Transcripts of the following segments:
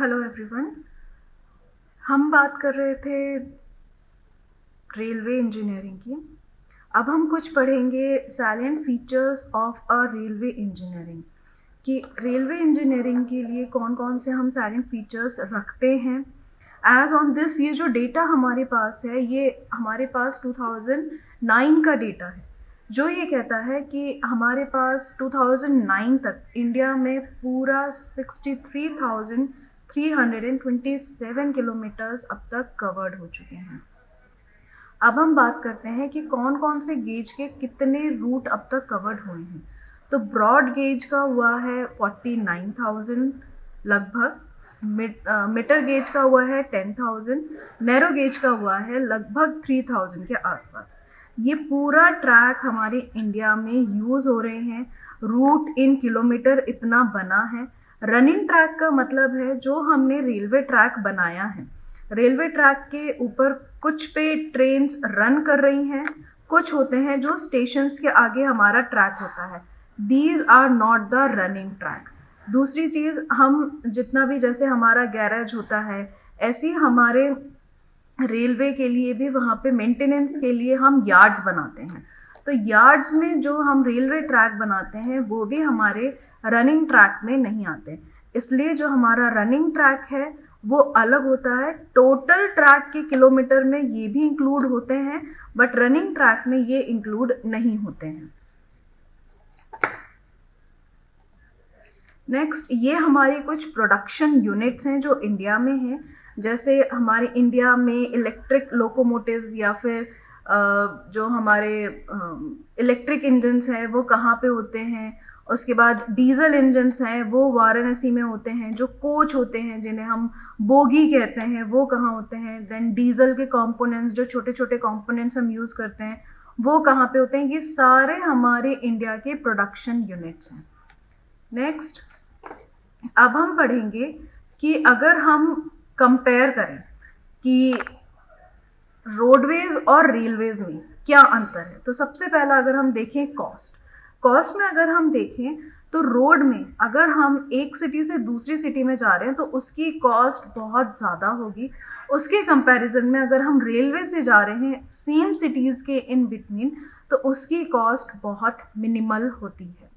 Hello everyone. हम बात कर रहे थे रेलवे इंजीनियरिंग की। अब हम कुछ पढ़ेंगे salient features of a railway engineering कि रेलवे इंजीनियरिंग के लिए कौन कौन से हम साइलेंट फीचर्स रखते हैं। एज ऑन दिस, ये जो डेटा हमारे पास है ये हमारे पास 2009 का डेटा है, जो ये कहता है कि हमारे पास 2009 तक इंडिया में पूरा 63,327 किलोमीटर्स अब तक कवर्ड हो चुके हैं। अब हम बात करते हैं कि कौन कौन से गेज के कितने रूट अब तक कवर्ड हुए हैं। तो ब्रॉड गेज का हुआ है 49,000 लगभग, मीटर गेज का हुआ है 10,000, नैरो गेज का हुआ है लगभग 3,000 के आसपास। ये पूरा ट्रैक हमारे इंडिया में यूज़ हो रहे हैं। रूट इन किलोमीटर इतना बना है। रनिंग ट्रैक का मतलब है जो हमने रेलवे ट्रैक बनाया है, रेलवे ट्रैक के ऊपर कुछ पे ट्रेन्स रन कर रही हैं, कुछ होते हैं जो स्टेशंस के आगे हमारा ट्रैक होता है। These are not the running track. दूसरी चीज़, हम जितना भी जैसे हमारा गैरेज होता है, ऐसे ही हमारे रेलवे के लिए भी वहाँ पे मेंटेनेंस के लिए हम यार्ड्स बनाते हैं। तो यार्ड्स में जो हम रेलवे ट्रैक बनाते हैं वो भी हमारे रनिंग ट्रैक में नहीं आते। इसलिए जो हमारा रनिंग ट्रैक है वो अलग होता है। टोटल ट्रैक के किलोमीटर में ये भी इंक्लूड होते हैं, बट रनिंग ट्रैक में ये इंक्लूड नहीं होते हैं। नेक्स्ट, ये हमारी कुछ प्रोडक्शन यूनिट्स हैं जो इंडिया में हैं। जैसे हमारे इंडिया में इलेक्ट्रिक लोकोमोटिव्स या फिर जो हमारे इलेक्ट्रिक इंजन्स हैं वो कहाँ पे होते हैं। उसके बाद डीजल इंजन्स हैं वो वाराणसी में होते हैं। जो कोच होते हैं जिन्हें हम बोगी कहते हैं वो कहाँ होते हैं। देन डीजल के कंपोनेंट्स, जो छोटे छोटे कंपोनेंट्स हम यूज़ करते हैं वो कहाँ पे होते हैं। ये सारे हमारे इंडिया के प्रोडक्शन यूनिट्स हैं। नेक्स्ट, अब हम पढ़ेंगे कि अगर हम कंपेयर करें कि रोडवेज और रेलवेज में क्या अंतर है, तो सबसे पहला अगर हम देखें कॉस्ट में अगर हम देखें तो रोड में अगर हम एक सिटी से दूसरी सिटी में जा रहे हैं तो उसकी कॉस्ट बहुत ज़्यादा होगी। उसके कंपैरिजन में अगर हम रेलवे से जा रहे हैं सेम सिटीज़ के इन बिटवीन, तो उसकी कॉस्ट बहुत मिनिमल होती है।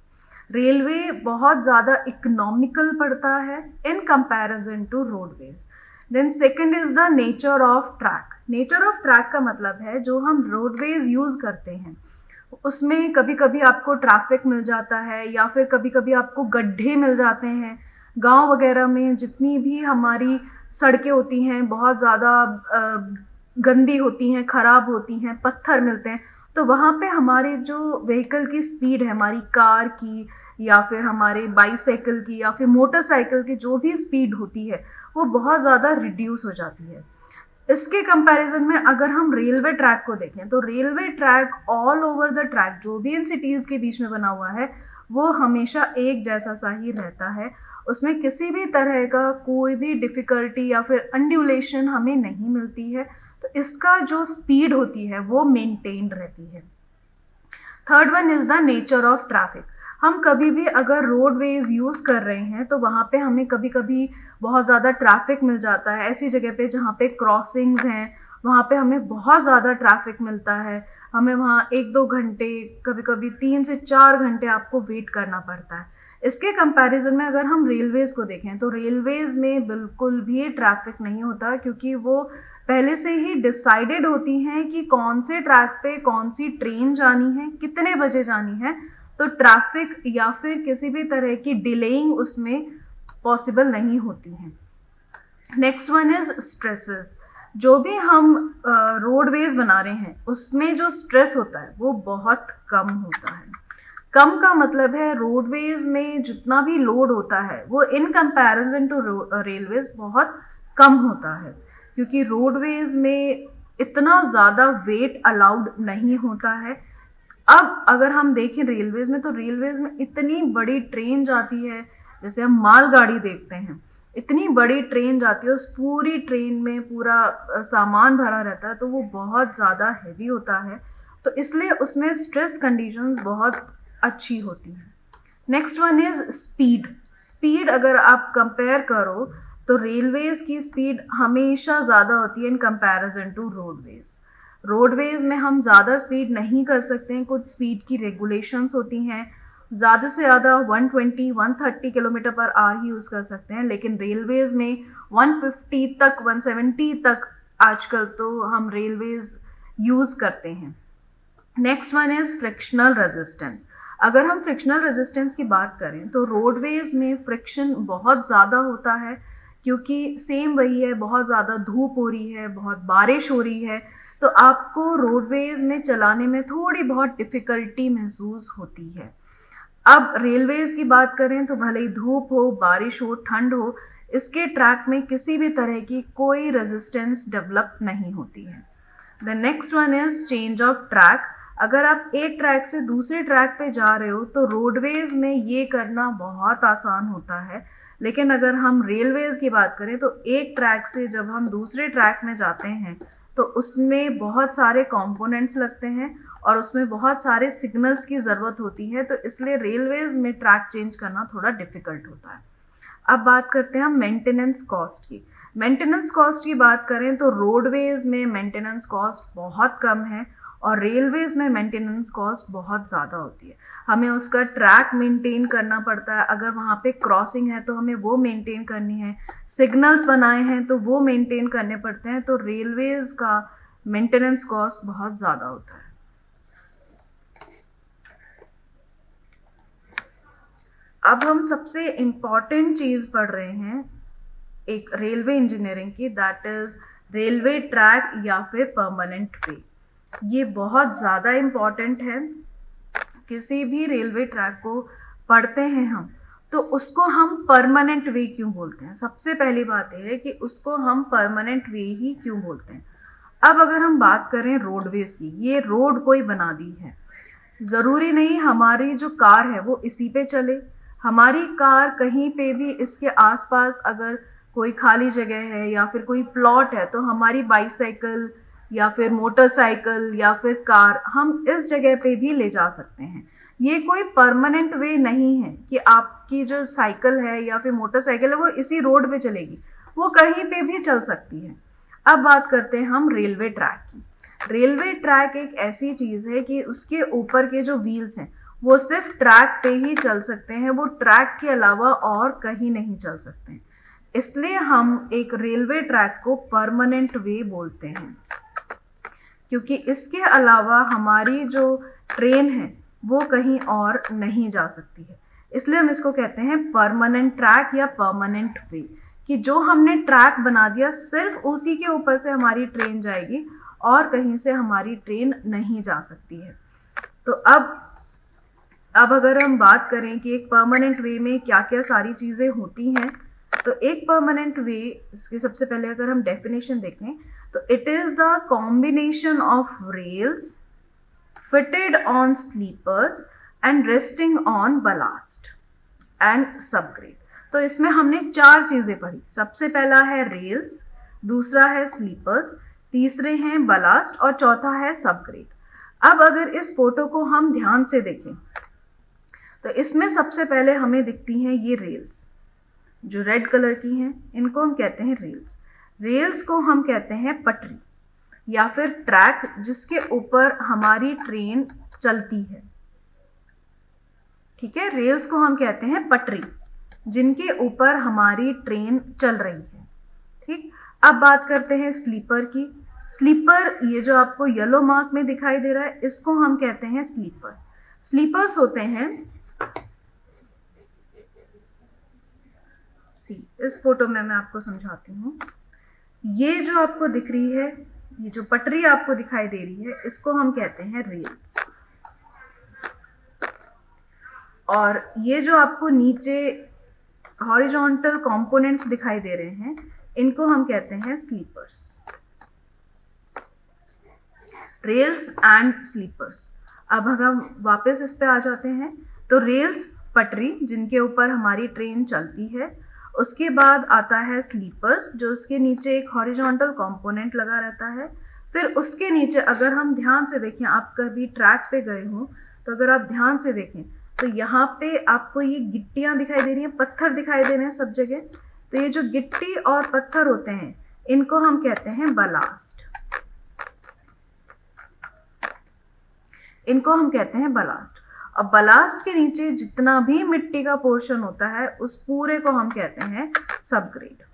रेलवे बहुत ज़्यादा इकोनॉमिकल पड़ता है in comparison to roadways. Then second is the nature of track. Nature of track का मतलब है जो हम रोडवेज यूज़ करते हैं उसमें कभी कभी आपको ट्रैफिक मिल जाता है या फिर कभी कभी आपको गड्ढे मिल जाते हैं। गांव वगैरह में जितनी भी हमारी सड़कें होती हैं बहुत ज़्यादा गंदी होती हैं, ख़राब होती हैं, पत्थर मिलते हैं। तो वहाँ पे हमारे जो व्हीकल की स्पीड है, हमारी कार की या फिर हमारे बाईसाइकिल की या फिर मोटरसाइकिल की जो भी स्पीड होती है वो बहुत ज़्यादा रिड्यूस हो जाती है। इसके कंपैरिजन में अगर हम रेलवे ट्रैक को देखें तो railway track all over the track जो भी इन सिटीज़ के बीच में बना हुआ है वो हमेशा एक जैसा सा ही रहता है। उसमें किसी भी तरह का कोई भी डिफ़िकल्टी या फिर अंड्यूलेशन हमें नहीं मिलती है। तो इसका जो स्पीड होती है वो मेंटेन्ड रहती है। Third one is the nature of traffic. हम कभी भी अगर रोडवेज यूज़ कर रहे हैं तो वहाँ पे हमें कभी कभी बहुत ज़्यादा ट्रैफिक मिल जाता है। ऐसी जगह पे जहाँ पे क्रॉसिंग्स हैं वहाँ पे हमें बहुत ज़्यादा ट्रैफिक मिलता है। हमें वहाँ 1-2 घंटे, कभी कभी 3 से 4 घंटे आपको वेट करना पड़ता है। इसके कंपैरिजन में अगर हम रेलवेज़ को देखें तो रेलवेज़ में बिल्कुल भी ट्रैफिक नहीं होता, क्योंकि वो पहले से ही डिसाइडेड होती हैं कि कौन से ट्रैक पे कौन सी ट्रेन जानी है, कितने बजे जानी है। तो ट्रैफिक या फिर किसी भी तरह की डिलेइंग उसमें पॉसिबल नहीं होती है। Next one is stresses. जो भी हम रोडवेज बना रहे हैं उसमें जो स्ट्रेस होता है वो बहुत कम होता है। कम का मतलब है रोडवेज में जितना भी लोड होता है वो इन कंपैरिजन टू रेलवेज बहुत कम होता है, क्योंकि रोडवेज में इतना ज़्यादा वेट अलाउड नहीं होता है। अब अगर हम देखें रेलवेज में तो रेलवेज में इतनी बड़ी ट्रेन जाती है, जैसे हम मालगाड़ी देखते हैं, इतनी बड़ी ट्रेन जाती है, उस पूरी ट्रेन में पूरा सामान भरा रहता है तो वो बहुत ज़्यादा हैवी होता है। तो इसलिए उसमें स्ट्रेस कंडीशंस बहुत अच्छी होती हैं। Next one is speed. Speed अगर आप कंपेयर करो तो रेलवेज की स्पीड हमेशा ज़्यादा होती है in comparison to roadways. Roadways में हम ज़्यादा स्पीड नहीं कर सकते हैं, कुछ स्पीड की रेगुलेशंस होती हैं, ज़्यादा से ज़्यादा 120-130 किलोमीटर पर आवर ही यूज़ कर सकते हैं, लेकिन रेलवेज में 150 तक 170 तक आजकल तो हम रेलवेज यूज़ करते हैं। Next one is frictional resistance. अगर हम फ्रिक्शनल रेजिस्टेंस की बात करें तो रोडवेज में फ्रिक्शन बहुत ज़्यादा होता है, क्योंकि सेम वही है, बहुत ज़्यादा धूप हो रही है, बहुत बारिश हो रही है, तो आपको रोडवेज में चलाने में थोड़ी बहुत डिफ़िकल्टी महसूस होती है। अब रेलवेज की बात करें तो भले ही धूप हो, बारिश हो, ठंड हो, इसके ट्रैक में किसी भी तरह की कोई रेजिस्टेंस डेवलप नहीं होती है। The next one is change of track. अगर आप एक ट्रैक से दूसरे ट्रैक पे जा रहे हो तो रोडवेज में ये करना बहुत आसान होता है, लेकिन अगर हम रेलवेज की बात करें तो एक ट्रैक से जब हम दूसरे ट्रैक में जाते हैं तो उसमें बहुत सारे कंपोनेंट्स लगते हैं और उसमें बहुत सारे सिग्नल्स की ज़रूरत होती है, तो इसलिए रेलवेज में ट्रैक चेंज करना थोड़ा डिफ़िकल्ट होता है। अब बात करते हैं हम मेंटेनेंस कॉस्ट की। मेंटेनेंस कॉस्ट की बात करें तो रोडवेज में मेंटेनेंस कॉस्ट बहुत कम है और रेलवेज में मेंटेनेंस कॉस्ट बहुत ज़्यादा होती है। हमें उसका ट्रैक मेंटेन करना पड़ता है, अगर वहाँ पे क्रॉसिंग है तो हमें वो मेंटेन करनी है, सिग्नल्स बनाए हैं तो वो मेंटेन करने पड़ते हैं, तो रेलवेज का मेंटेनेंस कॉस्ट बहुत ज़्यादा होता है। अब हम सबसे इम्पॉर्टेंट चीज़ पढ़ रहे हैं एक रेलवे इंजीनियरिंग की, दैट इज़ रेलवे ट्रैक या फिर परमानेंट वे। ये बहुत ज़्यादा इम्पॉर्टेंट है। किसी भी रेलवे ट्रैक को पढ़ते हैं हम तो उसको हम परमानेंट वे क्यों बोलते हैं? सबसे पहली बात यह है कि उसको हम परमानेंट वे ही क्यों बोलते हैं। अब अगर हम बात करें रोडवेज की, ये रोड कोई बना दी है, ज़रूरी नहीं हमारी जो कार है वो इसी पे चले। हमारी कार कहीं पे भी इसके आसपास अगर कोई खाली जगह है या फिर कोई प्लॉट है तो हमारी बाइसाइकिल या फिर मोटरसाइकिल या फिर कार हम इस जगह पे भी ले जा सकते हैं। ये कोई परमानेंट वे नहीं है कि आपकी जो साइकिल है या फिर मोटरसाइकिल है वो इसी रोड पे चलेगी, वो कहीं पे भी चल सकती है। अब बात करते हैं हम रेलवे ट्रैक की। रेलवे ट्रैक एक ऐसी चीज़ है कि उसके ऊपर के जो व्हील्स हैं वो सिर्फ ट्रैक पे ही चल सकते हैं, वो ट्रैक के अलावा और कहीं नहीं चल सकते हैं। इसलिए हम एक रेलवे ट्रैक को परमानेंट वे बोलते हैं, क्योंकि इसके अलावा हमारी जो ट्रेन है वो कहीं और नहीं जा सकती है। इसलिए हम इसको कहते हैं परमानेंट ट्रैक या परमानेंट वे, कि जो हमने ट्रैक बना दिया सिर्फ उसी के ऊपर से हमारी ट्रेन जाएगी और कहीं से हमारी ट्रेन नहीं जा सकती है। तो अब अगर हम बात करें कि एक परमानेंट वे में क्या क्या सारी चीज़ें होती हैं, तो एक परमानेंट वे, इसकी सबसे पहले अगर हम डेफिनेशन देखें तो it is the combination of rails fitted on sleepers and resting on ballast and subgrade. तो इसमें हमने 4 चीज़ें पढ़ी। सबसे पहला है रेल्स, दूसरा है स्लीपर्स, तीसरे हैं बलास्ट और चौथा है सबग्रेड। अब अगर इस फोटो को हम ध्यान से देखें तो इसमें सबसे पहले हमें दिखती हैं ये रेल्स जो रेड कलर की हैं, इनको हम कहते हैं रेल्स। रेल्स को हम कहते हैं पटरी या फिर ट्रैक जिसके ऊपर हमारी ट्रेन चलती है। ठीक है, रेल्स को हम कहते हैं पटरी जिनके ऊपर हमारी ट्रेन चल रही है। ठीक, अब बात करते हैं स्लीपर की। स्लीपर, ये जो आपको येलो मार्क में दिखाई दे रहा है, इसको हम कहते हैं स्लीपर। स्लीपर्स होते हैं, इस फोटो में मैं आपको समझाती हूँ। ये जो आपको दिख रही है, ये जो पटरी आपको दिखाई दे रही है, इसको हम कहते हैं रेल्स। और ये जो आपको नीचे हॉरिजॉन्टल कंपोनेंट्स दिखाई दे रहे हैं, इनको हम कहते हैं स्लीपर्स। Rails and slippers. अब हम वापस इस पे आ जाते हैं। तो रेल्स पटरी जिनके ऊपर हमारी ट्रेन चलती है, उसके बाद आता है स्लीपर्स जो उसके नीचे एक हॉरिजॉन्टल कंपोनेंट लगा रहता है। फिर उसके नीचे अगर हम ध्यान से देखें, आप कभी ट्रैक पे गए हो तो अगर आप ध्यान से देखें तो यहाँ पे आपको ये गिट्टियाँ दिखाई दे रही हैं, पत्थर दिखाई दे रहे हैं सब जगह, तो ये जो गिट्टी और पत्थर होते हैं इनको हम कहते हैं बलास्ट, इनको हम कहते हैं बलास्ट। अब बलास्ट के नीचे जितना भी मिट्टी का पोर्शन होता है उस पूरे को हम कहते हैं सबग्रेड।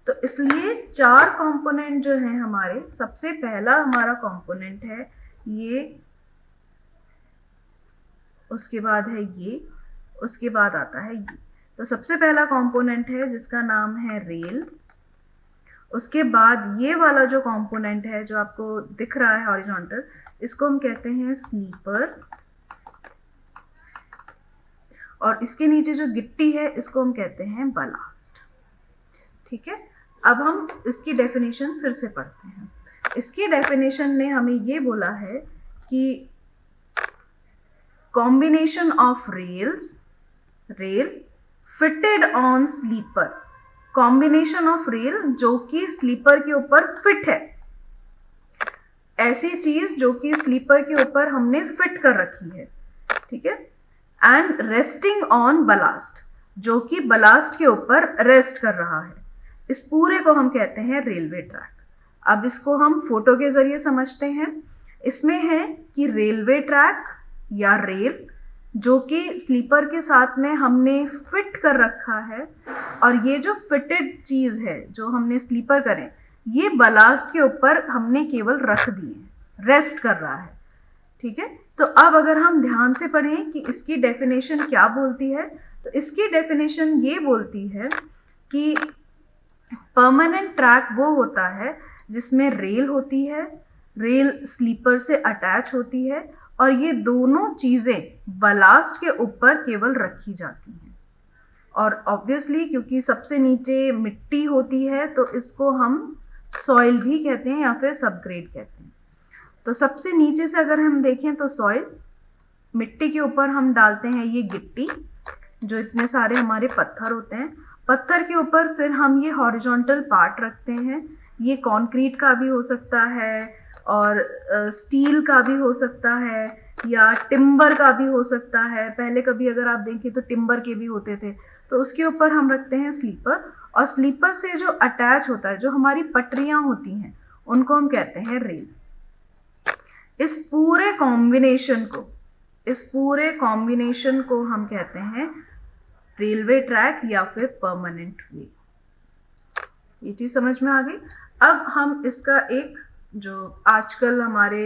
तो इसलिए 4 कंपोनेंट जो है हमारे, सबसे पहला हमारा कंपोनेंट है ये, उसके बाद है ये, उसके बाद आता है ये। तो सबसे पहला कंपोनेंट है जिसका नाम है रेल। उसके बाद ये वाला जो कंपोनेंट है जो आपको दिख रहा है हॉरिजॉन्टल, इसको हम कहते हैं स्लीपर। और इसके नीचे जो गिट्टी है इसको हम कहते हैं बलास्ट। ठीक है, अब हम इसकी डेफिनेशन फिर से पढ़ते हैं। इसकी डेफिनेशन ने हमें ये बोला है कि combination of rail fitted on sleeper, combination of rail जो कि स्लीपर के ऊपर फिट है, ऐसी चीज जो कि स्लीपर के ऊपर हमने फिट कर रखी है। ठीक है, एंड रेस्टिंग ऑन बलास्ट, जो कि बलास्ट के ऊपर रेस्ट कर रहा है। इस पूरे को हम कहते हैं रेलवे ट्रैक। अब इसको हम फोटो के जरिए समझते हैं। इसमें है कि रेलवे ट्रैक या रेल जो कि स्लीपर के साथ में हमने फिट कर रखा है, और ये जो फिटेड चीज है जो हमने स्लीपर करें, ये बलास्ट के ऊपर हमने केवल रख दिए, रेस्ट कर रहा है। ठीक है, तो अब अगर हम ध्यान से पढ़ें कि इसकी डेफिनेशन क्या बोलती है, तो इसकी डेफिनेशन ये बोलती है कि परमानेंट ट्रैक वो होता है जिसमें रेल होती है, रेल स्लीपर से अटैच होती है, और ये दोनों चीजें बलास्ट के ऊपर केवल रखी जाती हैं। और ऑब्वियसली क्योंकि सबसे नीचे मिट्टी होती है तो इसको हम सॉइल भी कहते हैं या फिर सबग्रेड कहते हैं। तो सबसे नीचे से अगर हम देखें तो सॉइल, मिट्टी के ऊपर हम डालते हैं ये गिट्टी, जो इतने सारे हमारे पत्थर होते हैं। पत्थर के ऊपर फिर हम ये हॉरिजॉन्टल पार्ट रखते हैं। ये कंक्रीट का भी हो सकता है और स्टील का भी हो सकता है या टिम्बर का भी हो सकता है। पहले कभी अगर आप देखें तो टिम्बर के भी होते थे। तो उसके ऊपर हम रखते हैं स्लीपर, और स्लीपर से जो अटैच होता है, जो हमारी पटरियां होती हैं, उनको हम कहते हैं रेल। इस पूरे कॉम्बिनेशन को हम कहते हैं रेलवे ट्रैक या फिर परमानेंट वे। ये चीज समझ में आ गई। अब हम इसका एक जो आजकल हमारे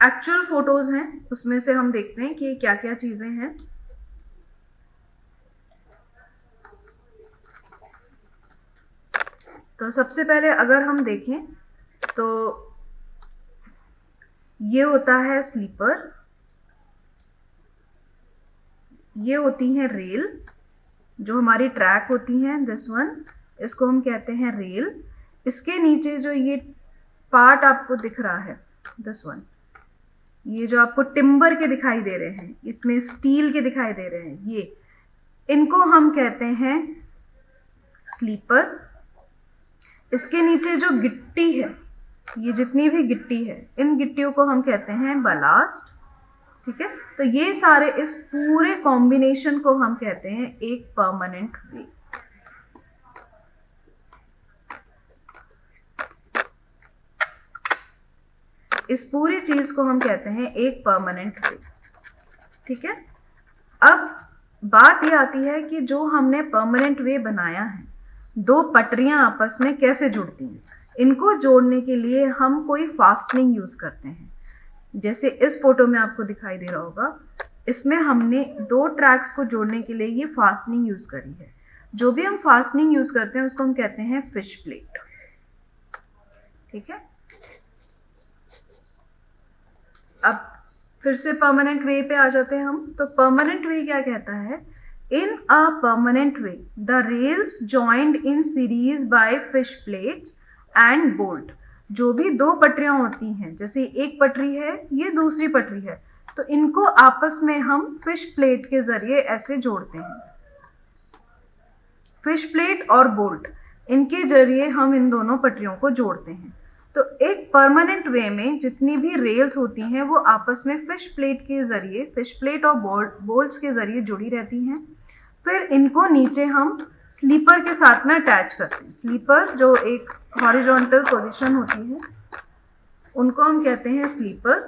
एक्चुअल फोटोज हैं उसमें से हम देखते हैं कि क्या क्या चीजें हैं। तो सबसे पहले अगर हम देखें तो ये होता है स्लीपर, ये होती हैं रेल जो हमारी ट्रैक होती हैं, दिस वन, इसको हम कहते हैं रेल। इसके नीचे जो ये पार्ट आपको दिख रहा है, दिस वन, ये जो आपको टिम्बर के दिखाई दे रहे हैं, इसमें स्टील के दिखाई दे रहे हैं, ये, इनको हम कहते हैं स्लीपर। इसके नीचे जो गिट्टी है, ये जितनी भी गिट्टी है, इन गिट्टियों को हम कहते हैं बलास्ट। ठीक है, तो ये सारे, इस पूरे कॉम्बिनेशन को हम कहते हैं एक परमानेंट वे। इस पूरी चीज को हम कहते हैं एक परमानेंट वे। ठीक है, अब बात ये आती है कि जो हमने परमानेंट वे बनाया है, दो पटरियां आपस में कैसे जुड़ती हैं। इनको जोड़ने के लिए हम कोई फास्टनिंग यूज करते हैं। जैसे इस फोटो में आपको दिखाई दे रहा होगा, इसमें हमने दो ट्रैक्स को जोड़ने के लिए ये फास्टनिंग यूज करी है। जो भी हम फास्टनिंग यूज करते हैं उसको हम कहते हैं फिश प्लेट। ठीक है, अब फिर से परमानेंट वे पे आ जाते हैं हम। तो परमानेंट वे क्या कहता है, in a permanent way the rails joined in series by fish plates and bolt. जो भी दो पटरियां होती हैं, जैसे एक पटरी है, ये दूसरी पटरी है, तो इनको आपस में हम फिश प्लेट के जरिए ऐसे जोड़ते हैं। फिश प्लेट और बोल्ट, इनके जरिए हम इन दोनों पटरियों को जोड़ते हैं। तो एक परमानेंट वे में जितनी भी रेल्स होती हैं वो आपस में फिश प्लेट और बोल्ट्स के ज़रिए जुड़ी रहती हैं। फिर इनको नीचे हम स्लीपर के साथ में अटैच करते हैं। स्लीपर जो एक हॉरिजॉन्टल पोजीशन होती है, उनको हम कहते हैं स्लीपर।